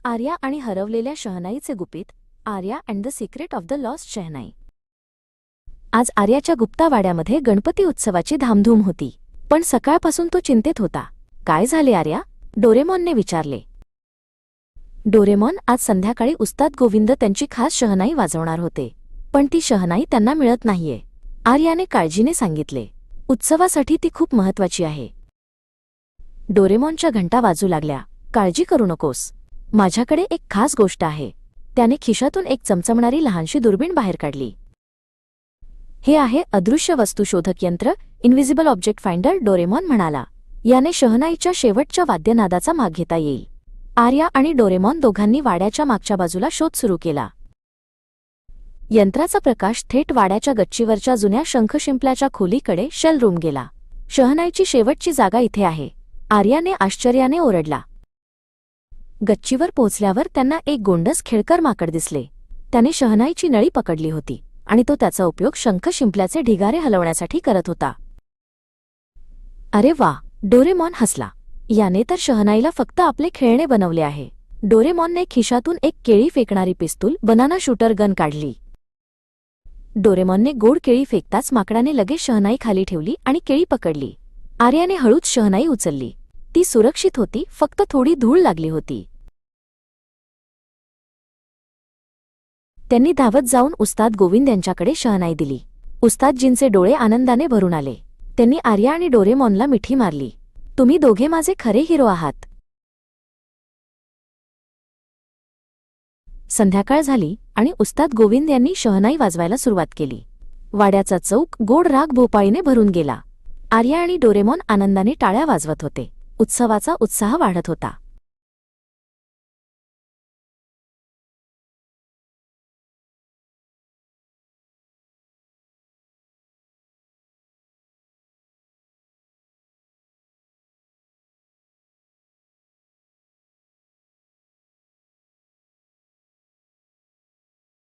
आर्या आणि हरवलेल्या शहनाईचे गुपित. Arya and the secret of the lost shehnai. आज आर्याच्या गुप्तावाड्यामध्ये गणपती उत्सवाची धामधूम होती, पण सकाळपासून तो चिंतेत होता. काय झाले आर्या? डोरेमॉनने विचारले. डोरेमॉन, आज संध्याकाळी उस्ताद गोविंद त्यांची खास शहनाई वाजवणार होते, पण ती शहनाई त्यांना मिळत नाहीये, आर्याने काळजीने सांगितले. उत्सवासाठी ती खूप महत्वाची आहे. डोरेमॉनच्या घंटा वाजू लागल्या. काळजी करू नकोस, माझ्याकडे एक खास गोष्ट आहे. त्याने खिशातून एक चमचमणारी लहानशी दुर्बीण बाहेर काढली. हे आहे अदृश्य वस्तू शोधक यंत्र, इन्व्हिजिबल ऑब्जेक्ट फाइंडर, डोरेमॉन म्हणाला. याने शहनाईच्या शेवटच्या वाद्यनादाचा माग घेता येईल. आर्या आणि डोरेमॉन दोघांनी वाड्याच्या मागच्या बाजूला शोध सुरू केला. यंत्राचा प्रकाश थेट वाड्याच्या गच्चीवरच्या जुन्या शंख शिंपल्याच्या खोलीकडे शेल रूम गेला. शहनाईची शेवटची जागा इथे आहे, आर्याने आश्चर्याने ओरडला. गच्चीवर पोहोचल्यावर त्यांना एक गोंडस खेळकर माकड दिसले. त्याने शहनाईची नळी पकडली होती आणि तो त्याचा उपयोग शंख शिंपल्याचे ढिगारे हलवण्यासाठी करत होता. अरे वा, डोरेमॉन हसला. याने तर शहनाईला फक्त आपले खेळणे बनवले आहे. डोरेमॉनने खिशातून एक केळी फेकणारी पिस्तूल, बनाना शूटर गन काढली. डोरेमॉनने गोड केळी फेकताच माकडाने लगेच शहनाई खाली ठेवली आणि केळी पकडली. आर्याने हळूच शहनाई उचलली. ती सुरक्षित होती, फक्त थोडी धूळ लागली होती. त्यांनी धावत जाऊन उस्ताद गोविंद यांच्याकडे शहनाई दिली. उस्तादजींचे डोळे आनंदाने भरून आले. त्यांनी आर्या आणि डोरेमॉनला मिठी मारली. तुम्ही दोघे माझे खरे हिरो आहात. संध्याकाळ झाली आणि उस्ताद गोविंद यांनी शहनाई वाजवायला सुरुवात केली. वाड्याचा चौक गोड राग भोपाळीने भरून गेला. आर्या आणि डोरेमॉन आनंदाने टाळ्या वाजवत होते. उत्सवाचा उत्साह वाढत होता.